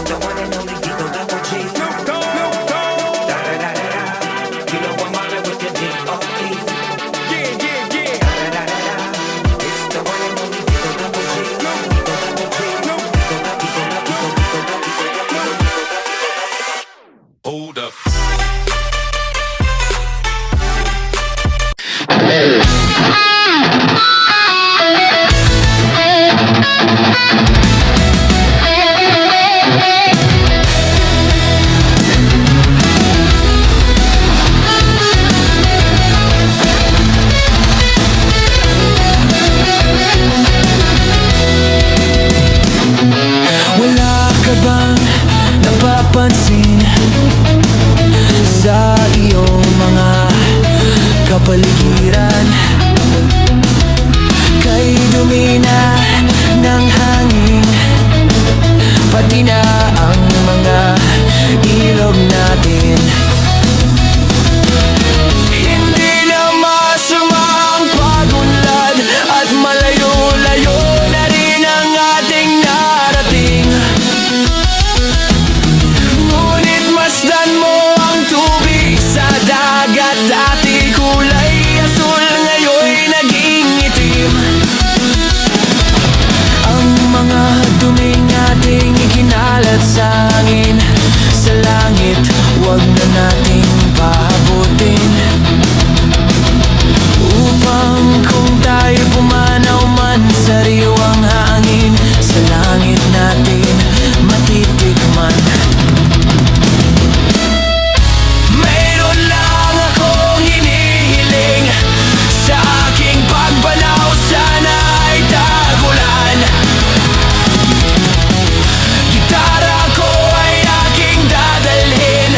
the one and only Digo Double G. Snoop Dogg. Da da da da da. You know I'm mobbing with the D.O.E. Yeah, yeah, yeah. Da da da da da. It's the one and only Digo Double G. Digo Double G. Hold up. Wala ka bang napapansin sa iyong mga kapaligiran? Kay dumi na ng hangin, pati na ang mga ilog natin. Hindi na masama ang pagunlad at malayo-layo na rin ang ating narating. Ngunit masdan mo ang tubig sa dagat, dati kulay asul, ngayon naging itim. Ang mga duming ating ikinalat sa hangin, sa langit, wag na nating pahabutin. Upang kung tayo pumanaw man sa riwang hangin, sa langit natin matitikman. Mayroon lang akong hinihiling, sa aking pagbanaw sana ay tagulan. Gitara ko ay aking dadalhin,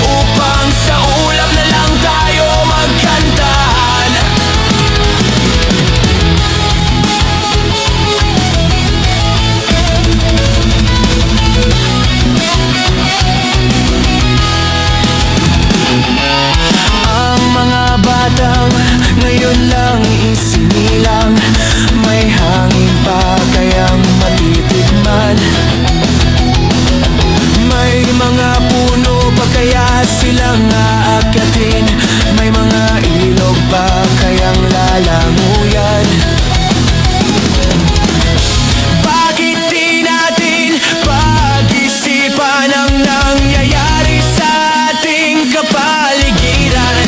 upang sa ulap na lang tayo magkantahan. Ang mga batang ngayon lang isinilang, may hangin pa kayang matitikman. May mga puno pa kaya silang aakyatin, may mga ilog pa kayang lalanguyan. Bakit di natin pag-isipan ang nangyayari sa ating kapaligiran?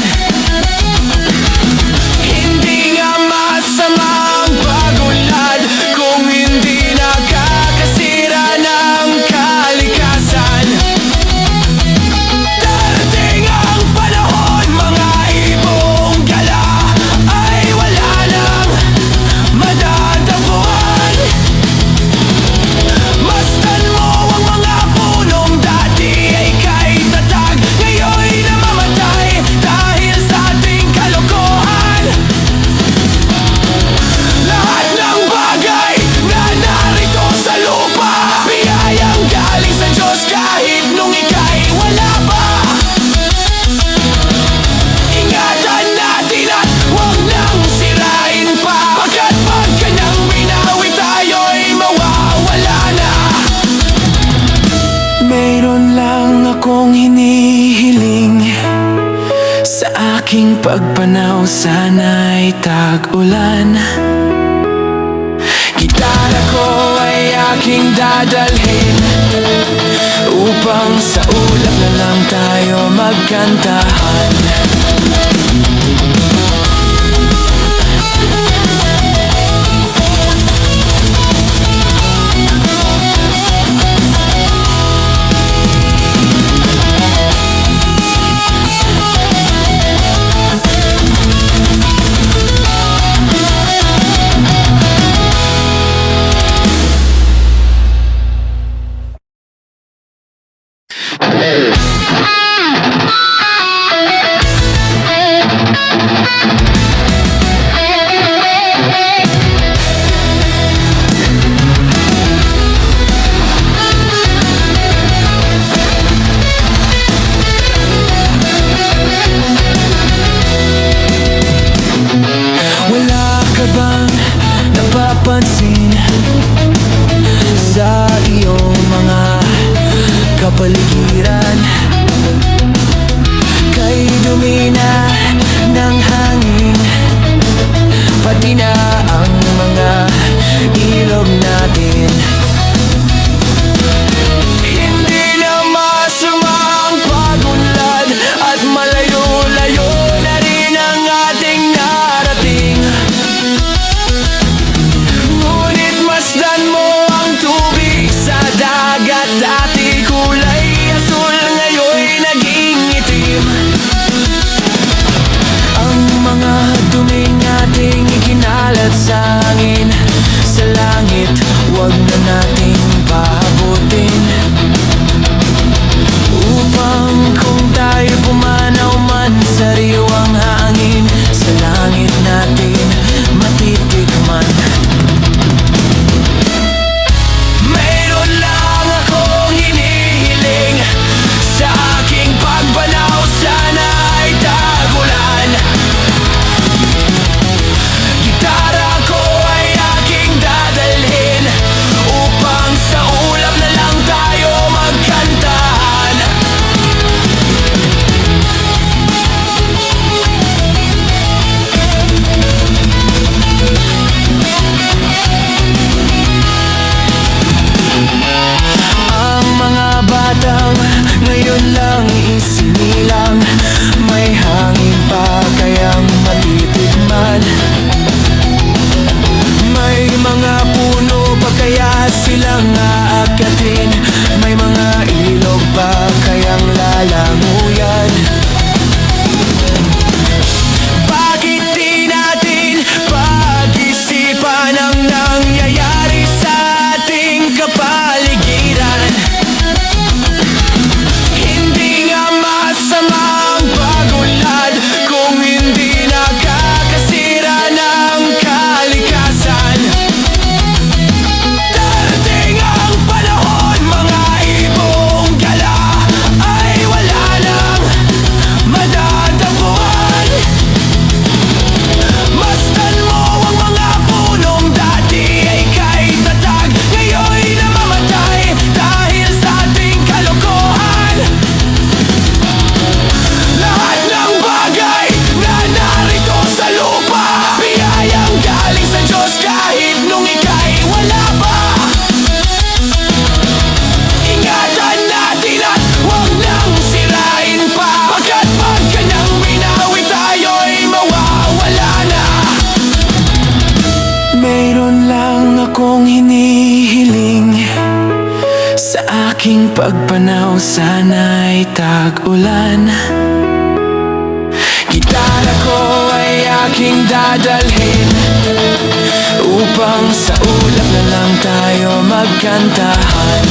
Hindi nga masama ang pagunlad kung hindi nakakasira ng kalikasan. Darating ang panahon, mga ibong gala ay wala nang madadapuan. Masdan mo ang mga punong dati ay kay tatag, ngayon namamatay dahil sa ating kalokohan. Lahat ng bagay na narito sa lupa, biyayang galing sa Diyos kahit nung ika'y wala pa. Ingatan natin at huwag nang sirain pa, pagkat pag kanyang binawi tayo'y mawawala na. Mayroon lang akong hinihiling, sa aking pagpanaw sana'y tag-ulan. Gitara ko ay aking dadalhin, upang sa ulap na lang tayo magkantahan. kapaligiran. Kay dumi na ng hangin, pati na ang mga ilog natin. Hindi na masama ang pagunlad, at malayo-layo na rin ang ating narating. Ngunit masdan mo ang tubig sa dagat, dati kulay asul, ngayon'y naging itim. Ang mga duming ating ikinalat sa hangin, sa langit wag na nating pahabutin, upang kung tayo pumanaw man sa riwang hangin, sa langit natin matitikman. Mayroon lang akong hinihiling, sa aking pagbanaw sana ay tagulan. Gitara ko ay aking dadalhin, upang sa ulap na lang tayo magkantahan. Ang mga batang ngayon lang isinilang, may hangin pa kayang matitikman. May mga puno pa kaya silang aakyatin, may mga ilog pa kayang lalanguyan. Bakit di natin pag-isipan ang nangyayari sa ating kapaligiran? Hindi nga masama ang pagunlad, kung hindi nakakasira ng kalikasan. Darating ang panahon, mga ibong gala ay wala nang madadapuan. Masdan mo ang mga punong dati ay kay tatag, ngayon'y namamatay dahil sa ating kalokohan. Lahat ng bagay na narito sa lupa, biyayang galing sa Diyos kahit nung ika'y wala pa. Ingatan natin at huwag nang sirain pa, pagkat pag kanyang binawi tayo'y mawawala na. Mayroon lang akong hinihiling, sa aking pagpanaw sana'y tag-ulan. Gitara ko ay aking dadalhin, upang sa ulap na lang tayo magkantahan.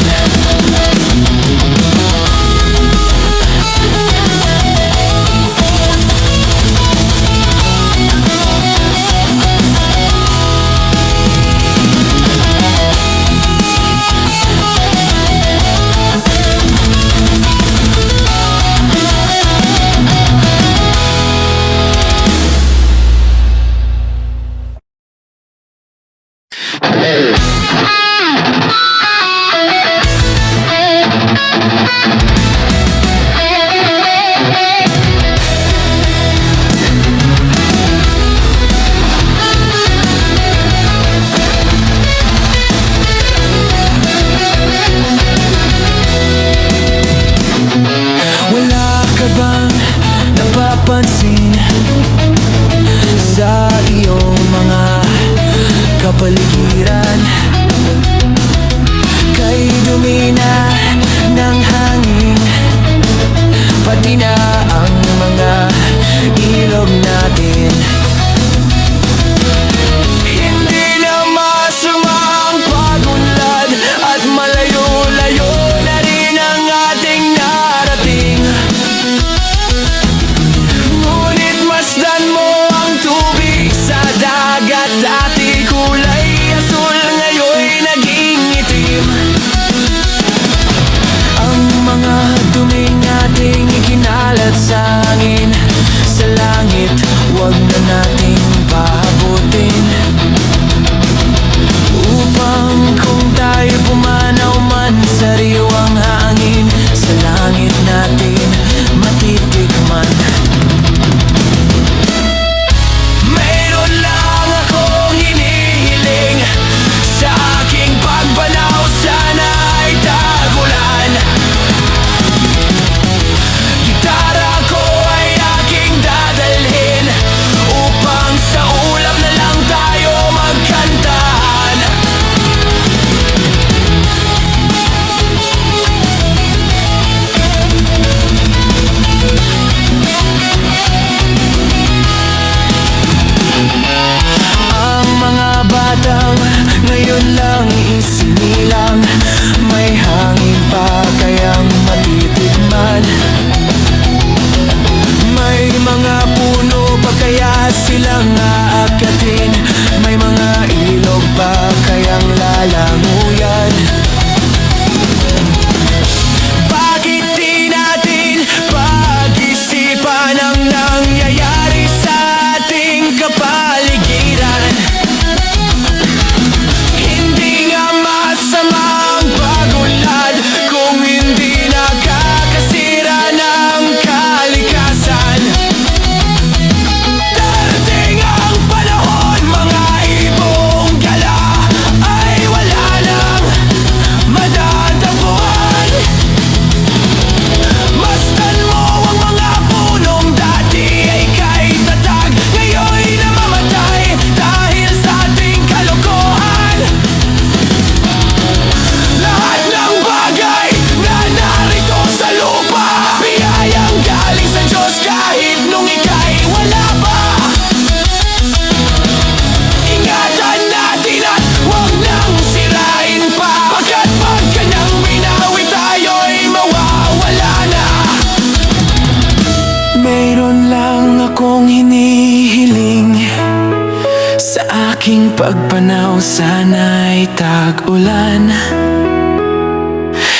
aking pagpanaw sana'y tag-ulan.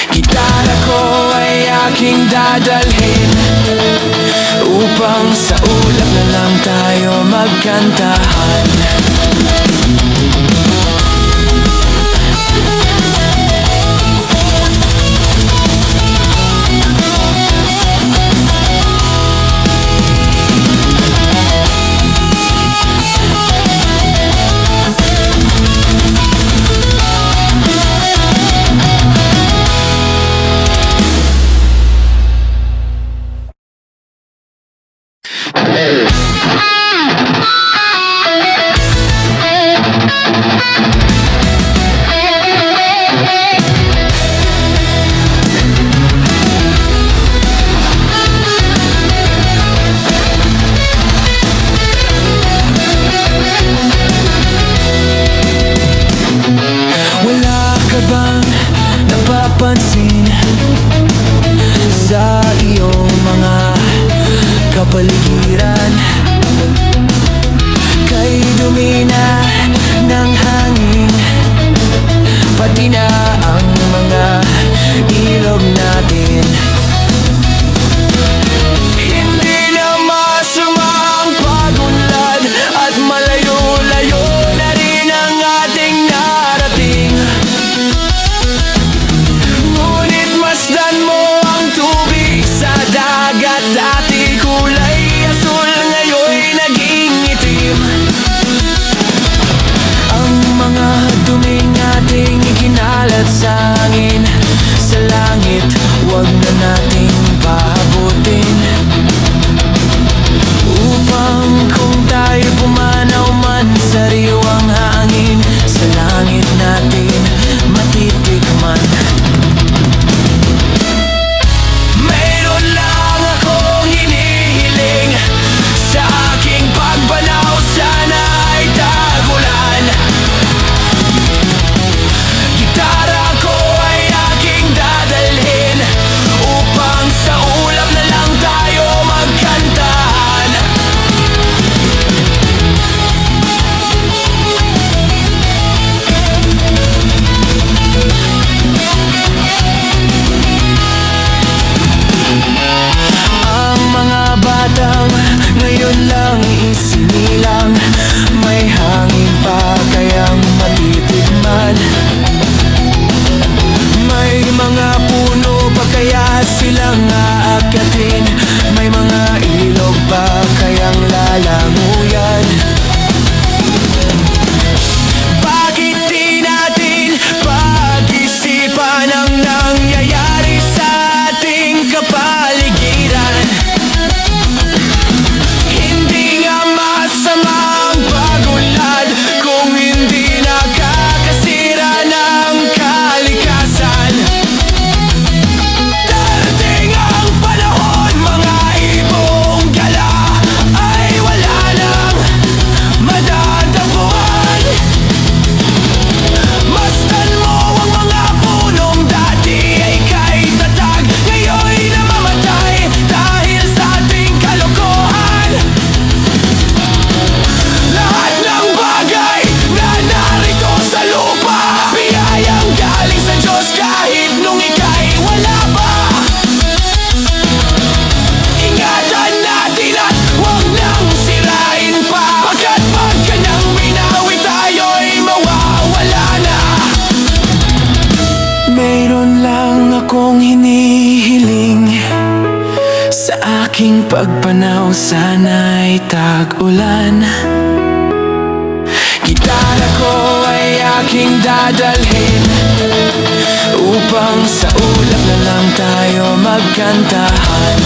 Gitara ko ay aking dadalhin upang sa ulap na lang tayo magkantahan. Wala ka bang napapansin sa iyong mga kapaligiran? Kay dumi na ng hangin, pati na ang mga ilog natin. Hindi na masama ang pagunlad at malayo-layo na rin ang ating narating. Ngunit masdan mo ang tubig sa dagat, dati kulay asul, ngayon'y naging itim. Ang mga duming ating ikinalat sa hangin, sa langit, wag na nating pahabutin. Upang kung tayo pumanaw man sa riwang hangin, sa langit natin matitikman. Mayroon lang akong hinihiling sa aking pagpanaw sana'y tag-ulan. Gitara ko ay aking dadalhin upang sa ulap na lang tayo magkantahan. Ang mga batang ngayon lang isinilang, may hangin pa kayang matitikman. May mga puno pa kaya silang aakyatin, may mga ilog pa kayang lalanguyan. Bakit di natin pag-isipan ang nangyayari sa ating kapaligiran? Hindi nga masama ang pag-unlad kung hindi nakakasira ng kalikasan. Darating ang panahon, mga ibong gala ay wala nang madadapuan. Masdan mo ang mga punong dati ay kay tatag, ngayon'y namamatay dahil sa ating kalokohan. Lahat ng bagay na narito sa lupa, biyayang galing sa Diyos kahit nung ika'y wala pa. Ingatan natin at huwag nang sirain pa, pagkat pag kanyang binawi tayo'y mawawala na. Mayroon lang akong hinihiling sa aking pagpanaw sana'y tag-ulan. Gitara ko ay aking dadalhin upang sa ulap na lang tayo magkantahan.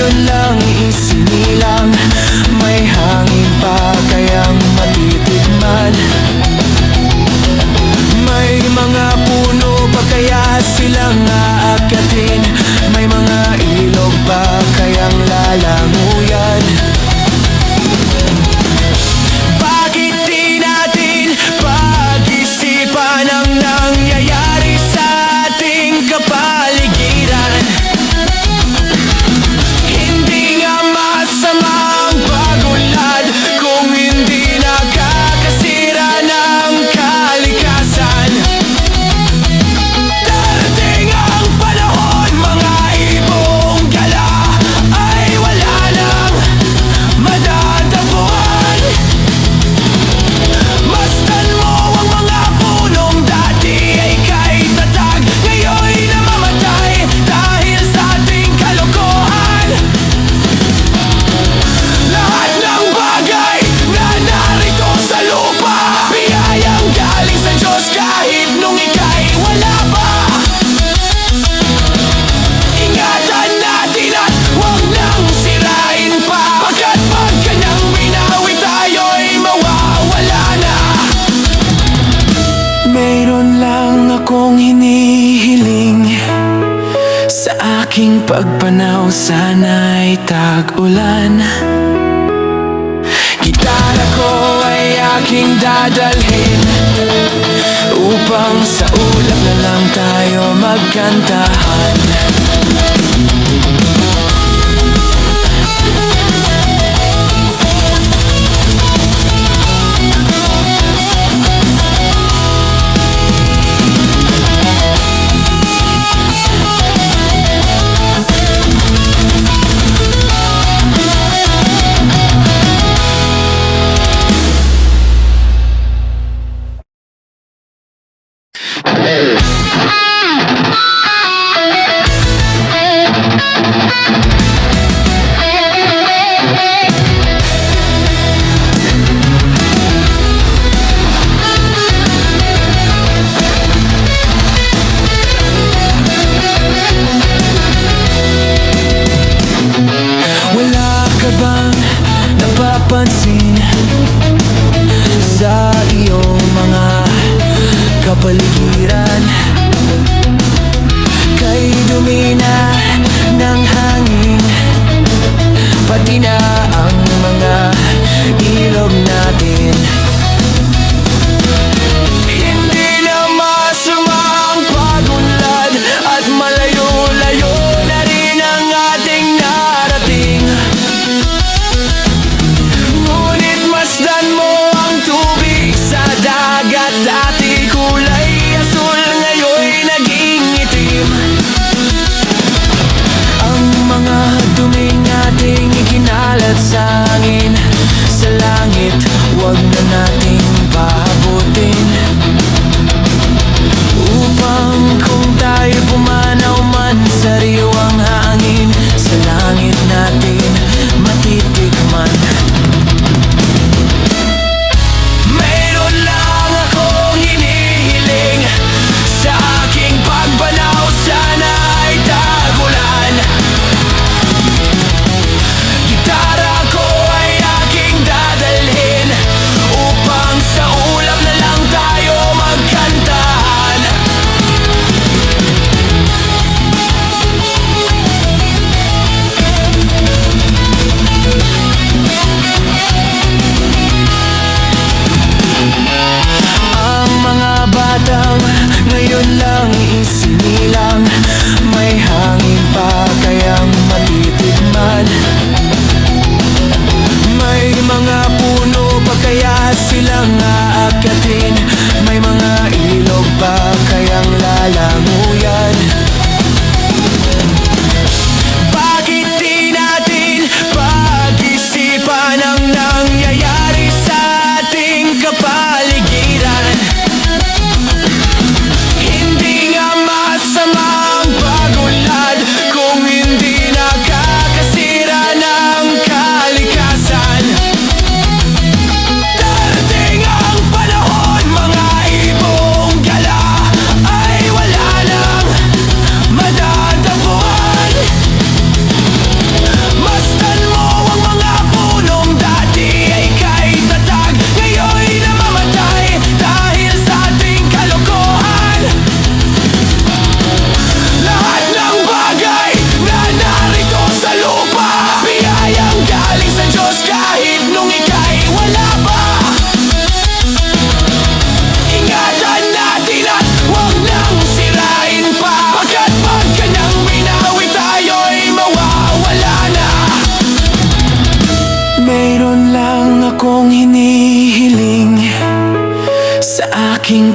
mayroon lang isinilang, may hangin pa kayang matitikman. May mga puno pa kaya silang aakyatin, may mga ilog pa kayang lalanguyan. Bakit di natin pag-isipan ang nangyayari sa ating kapaligiran? Hindi nga masama ang pag-unlad kung hindi nakakasira ng kalikasan. Darating ang panahon, mga ibong gala ay wala nang madadapuan. Masdan mo ang mga punong dati ay kay tatag, ngayon'y namamatay dahil sa ating kalokohan. Lahat ng bagay na narito sa lupa, biyayang galing sa Diyos kahit nung ika'y wala pa. Ingatan natin at huwag nang sirain pa, pagkat pag kanyang binawi tayo'y mawawala na. Mayroon lang akong hinihiling, sa aking pagpanaw sana'y tag-ulan. Gitara ko ay aking dadalhin, upang sa ulap na lang tayo magkantahan. Wala ka bang napapansin sa iyong mga kapaligiran? Kay dumi na ng hangin, pati na ang mga ilog natin. Hindi na masama ang pag-unlad at malayo-layo na rin ang ating narating. Ngunit masdan mo ang tubig sa dagat, dati kulay asul.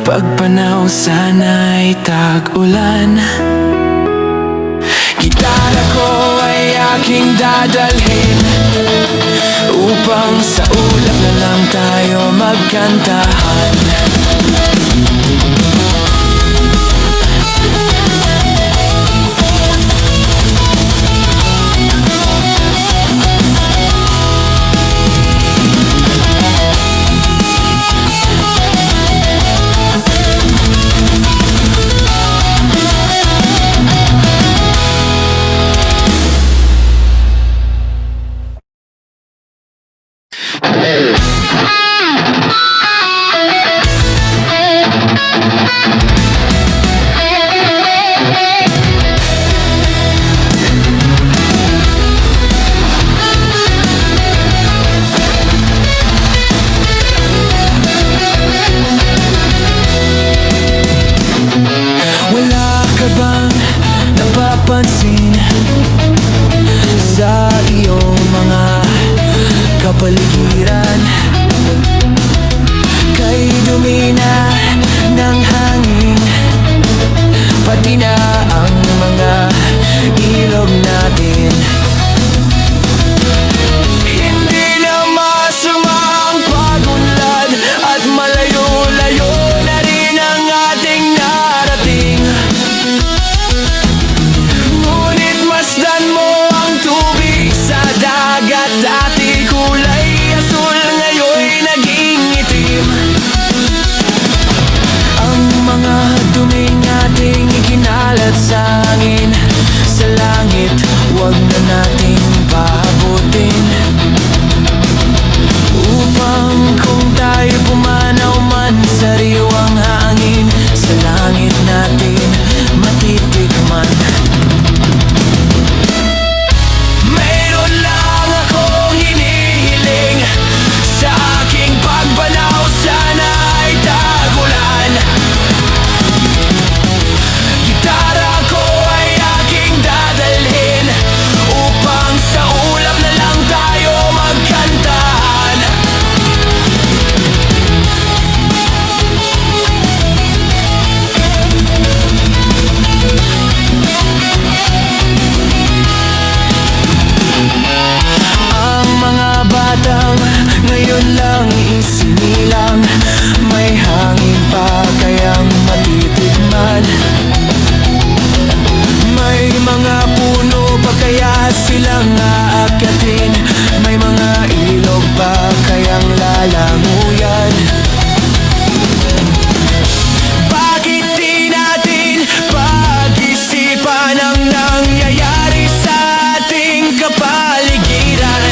pagpanaw sana'y tag-ulan. Gitara ko ay aking dadalhin upang sa ulap na lang tayo magkantahan. Napapansin sa iyong mga kapaligiran, kay dumi na ng hangin, pati na ang mga ilog natin. Hindi na masama ang pagunlad at malayo-layo na rin ang ating narating. Masdan mo ang tubig sa dagat, dati kulay asul, ngayon'y naging itim. Ang mga duming ating ikinalat sa hangin, sa langit huwag na nating pahabutin, upang kung tayo pumanaw man sa riwang hangin, sa langit natin matitikman. Ngayon lang isinilang, may hangin pa kayang matitikman. May mga puno pa kaya silang aakyatin, may mga ilog pa kayang lalanguyan. Bakit di natin pag-isipan ang nangyayari sa ating kapaligiran?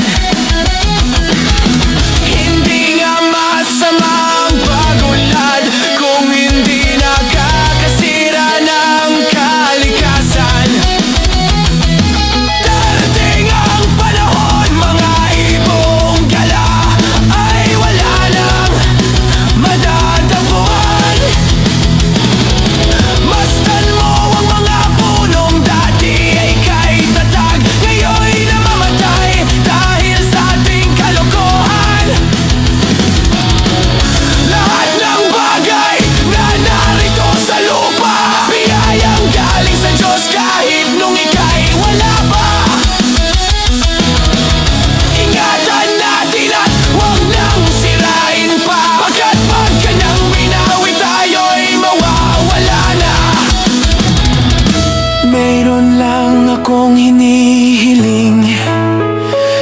Mayroon lang akong hinihiling,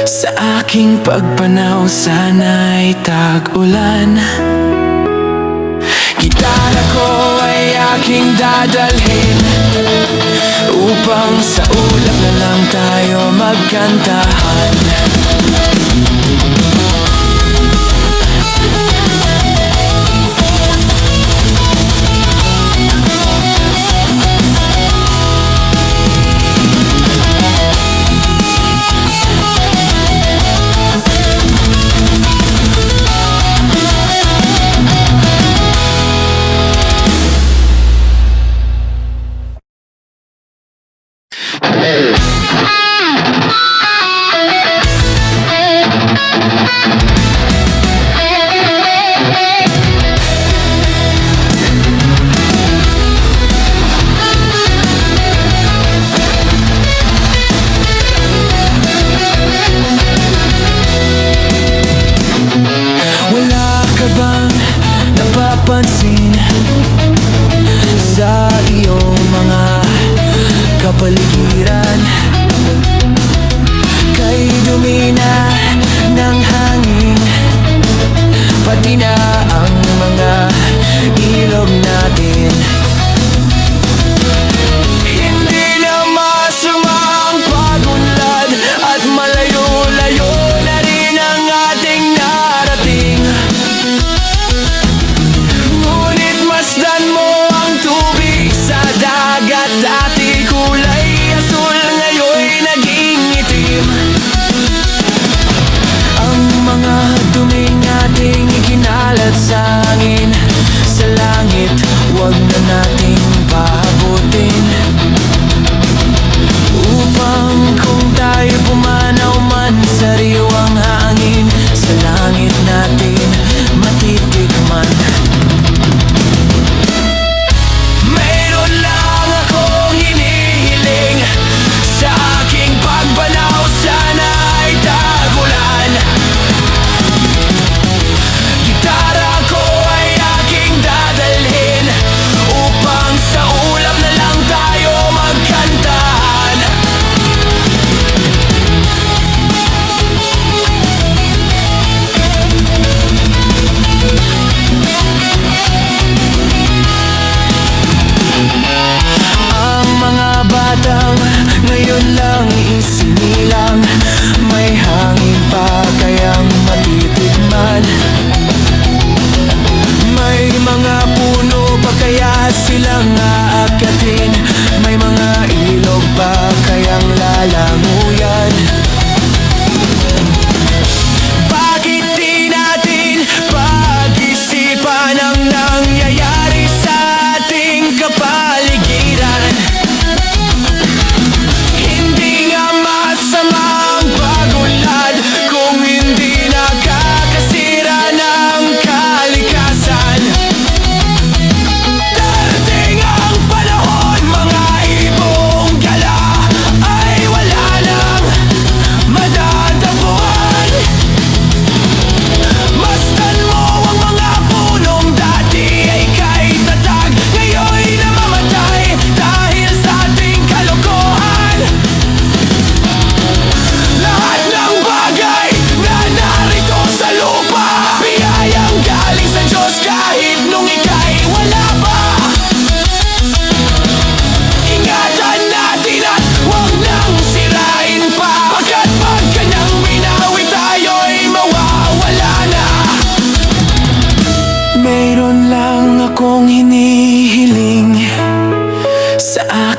sa aking pagpanaw sana'y tag-ulan. Gitara ko ay aking dadalhin upang sa ulap na lang tayo magkantahan.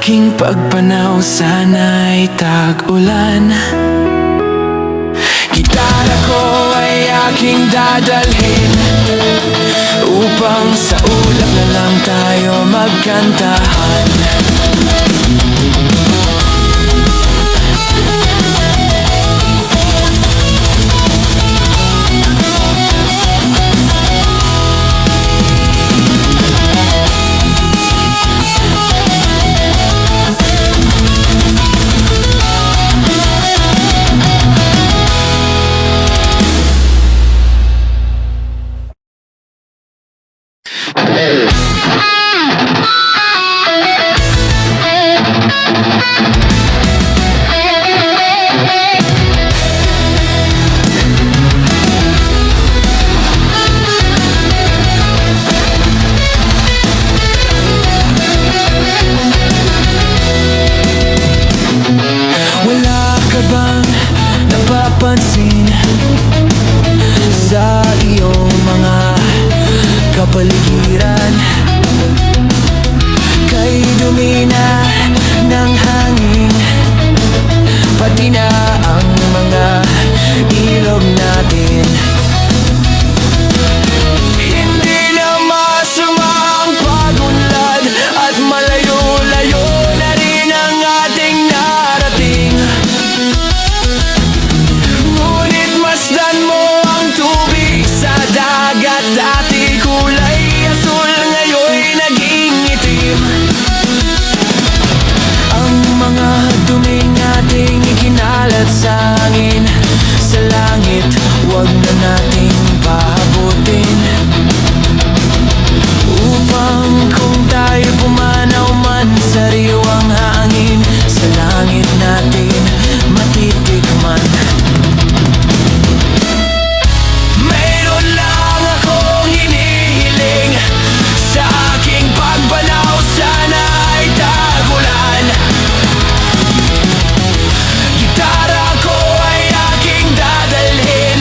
aking pagpanaw sana'y tag-ulan. Gitara ko ay aking dadalhin upang sa ulap na lang tayo magkantahan. Wala ka bang napapansin sa iyong mga kapaligiran? Kay dumi na ng hangin, pati na ang mga ilog natin. Hindi na masama ang pagunlad at malayo-layo na rin ang ating narating. Ngunit masdan mo ang tubig sa dagat, dati kulay asul, ngayon'y naging itim. Ang mga duming ating ikinalat sa hangin, sa langit, wag na nating pahabutin. Upang kung tayo pumanaw man sa riwang hangin, sa langit natin matitikman. Mayroon lang akong hinihiling, sa aking pagbanaw sana ay tagulan. Gitara ko ay aking dadalhin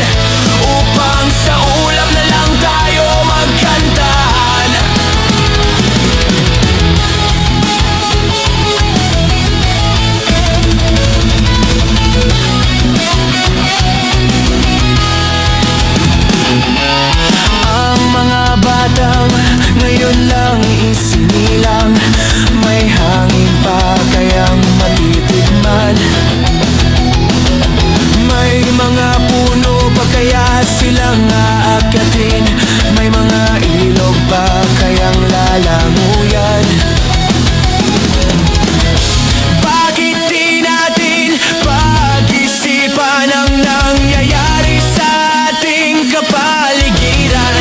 upang sa ulap na lang tayo magkantahan. Ang mga batang ngayon lang isinilang, may hangin pa kayang matitikman. May mga puno pa kaya silang aakyatin, may mga ilog pa kayang lalanguyan. Bakit di natin pag-isipan ang nangyayari sa ating kapaligiran?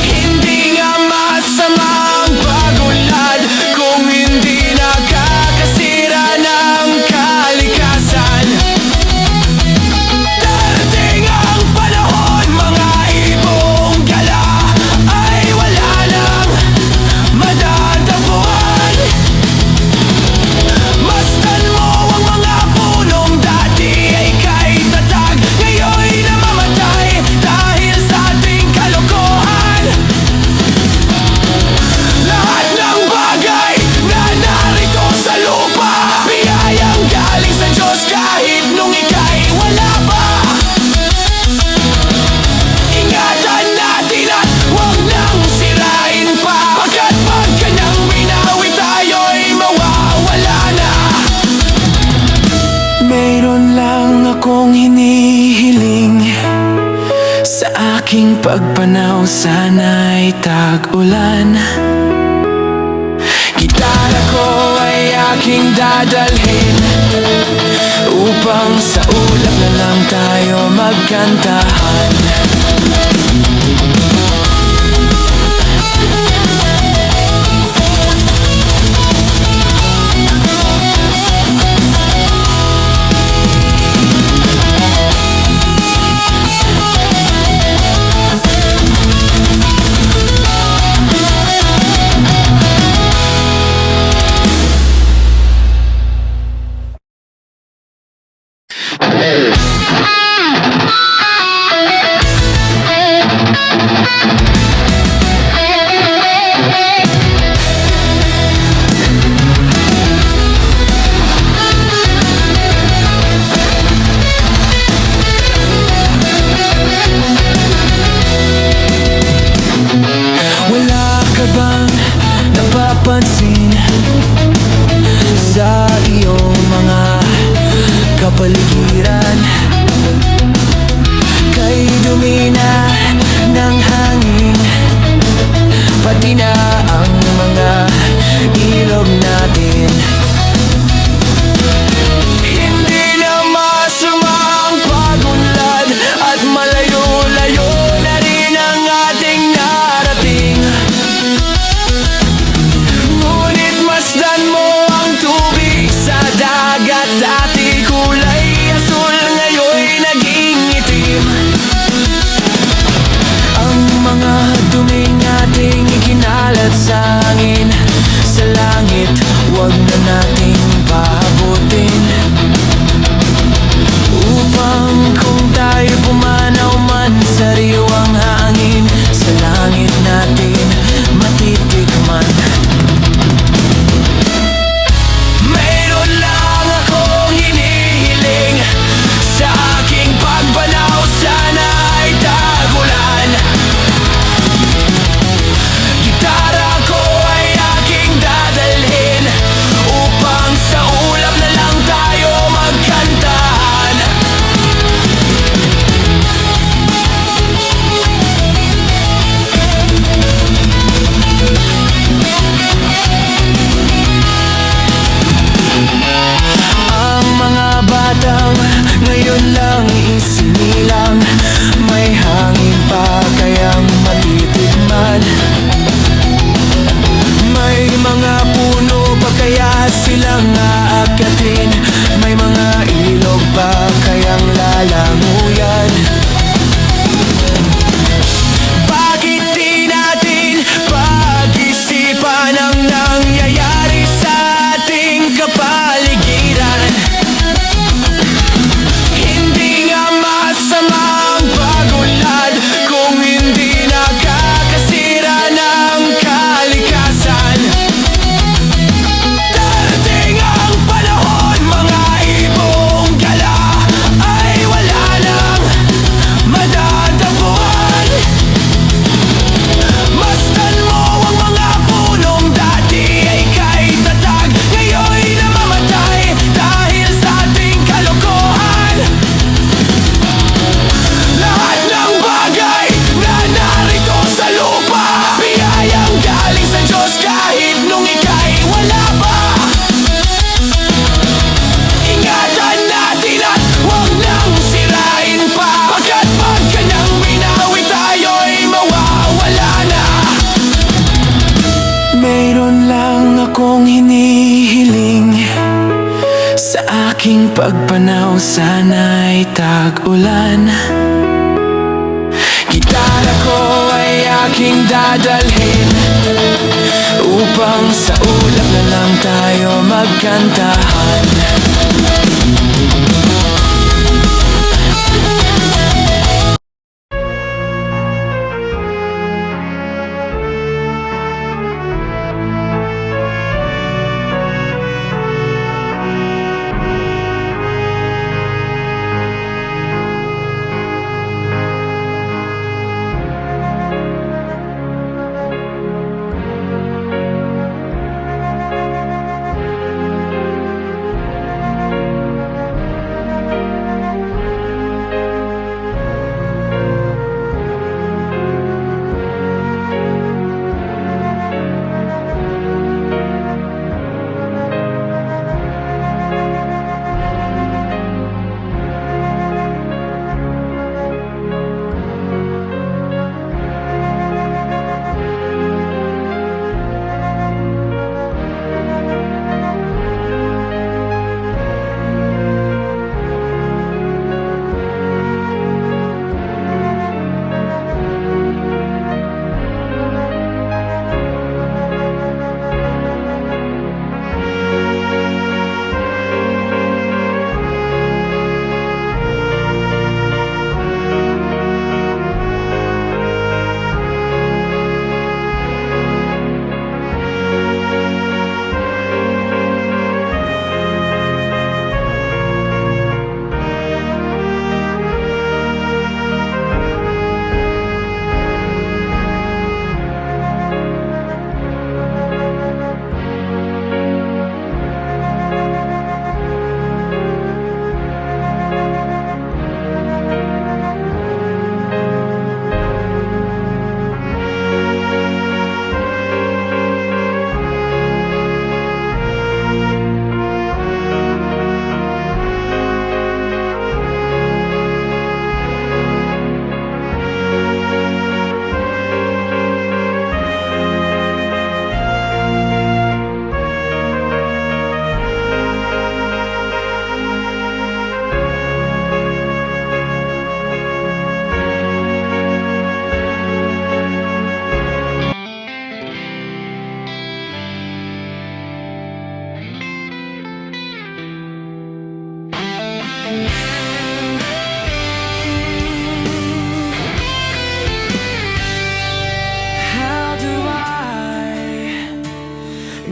Hindi nga masama ang pagunlad kung hindi nakakasira ng kalikasan. Darating ang panahon, mga ibong gala ay wala nang madadapuan. Masdan mo ang mga punong dati ay kay tatag, ngayon'y namamatay dahil sa ating kalokohan. Lahat ng bagay na narito sa lupa, biyayang galing sa Diyos kahit nung ika'y wala pa. Ingatan natin at huwag nang sirain pa, pagkat pag kanyang binawi tayo'y mawawala na. Mayroon lang akong hinihiling, sa aking pagpanaw sana'y tag-ulan. Gitara ko ay aking dadalhin upang sa ulap na lang tayo magkantahan. lang, ngayon lang isinilang. May hangin pa kayang matitikman. May mga puno pa kaya silang aakyatin. May mga ilog pa kayang lalanguyan. Bakit di natin pag-isipan ang nangyayari sa ating kapaligiran? Hindi nga masama ang pag-unlad kung hindi nakakasira ng kalikasan. Darating ang panahon, mga ibong gala ay wala nang madadapuan. Masdan mo ang mga punong dati ay kay tatag, ngayon'y namamatay dahil sa ating kalokohan. Lahat ng bagay na narito sa lupa, biyayang galing sa Diyos kahit nung ika'y wala pa. Ingatan natin at huwag nang sirain pa, pagkat pag kanyang binawi tayo'y mawawala na. Mayroon lang akong hinihiling, sa aking pagpanaw sana'y tag-ulan. Gitara ko ay aking dadalhin, upang sa ulap na lang tayo magkantahan.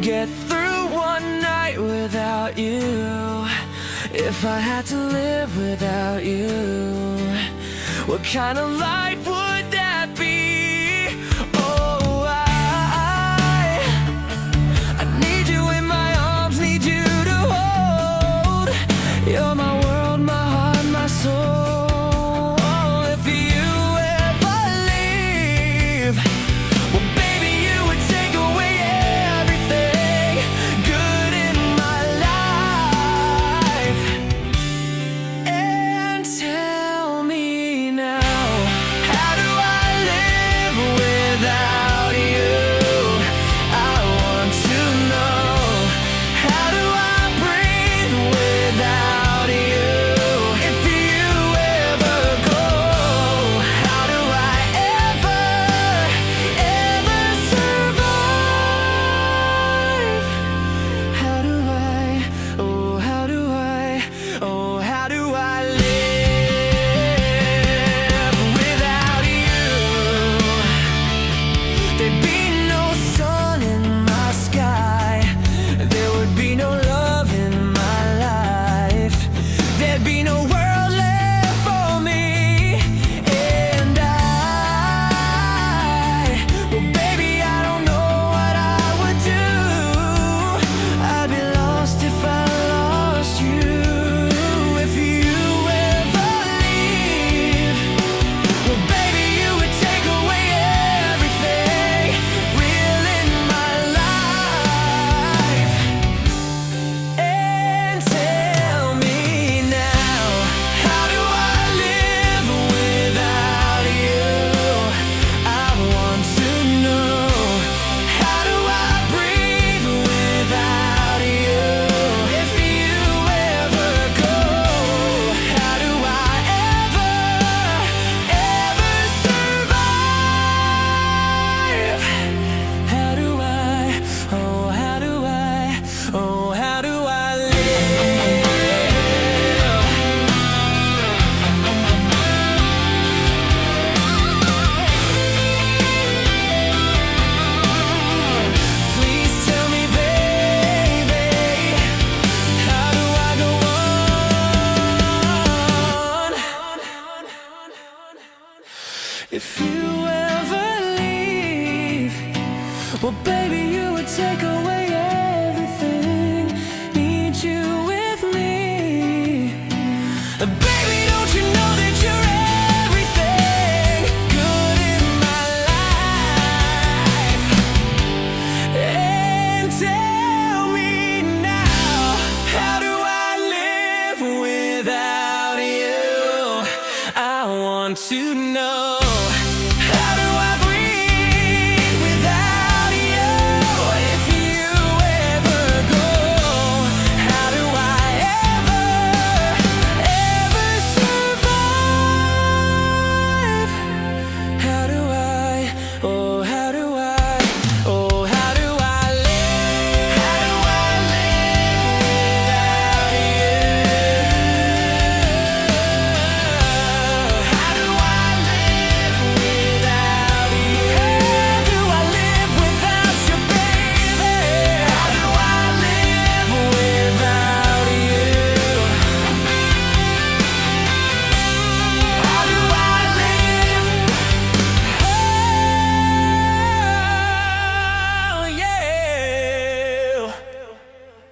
get through one night without you? If I had to live without you, what kind of life would that be? Oh, I need you in my arms, need you to hold. You're my world, my heart, my soul. If you ever leave, well, baby, you would take away everything good in my life. if you ever leave, well, baby, you would take away everything. Need you with me. Baby, don't you know that you're everything good in my life? And tell me now, how do I live without you? I want to know. How do I breathe without you? If you ever go, how do I ever survive? How do I, oh, how do I, oh, how do I live? How do I live without you? How do I live without you? How do I live without you, baby? How do I live without you? How do I live? Oh, yeah.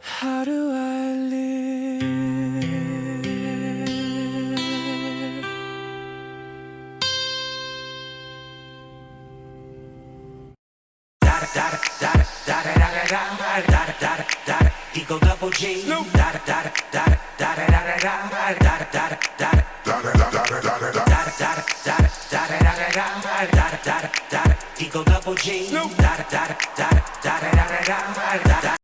How do I live? Eagle Double G. Da da da da da da da da da da da da da. Eagle Double G. Da da da da da da da da.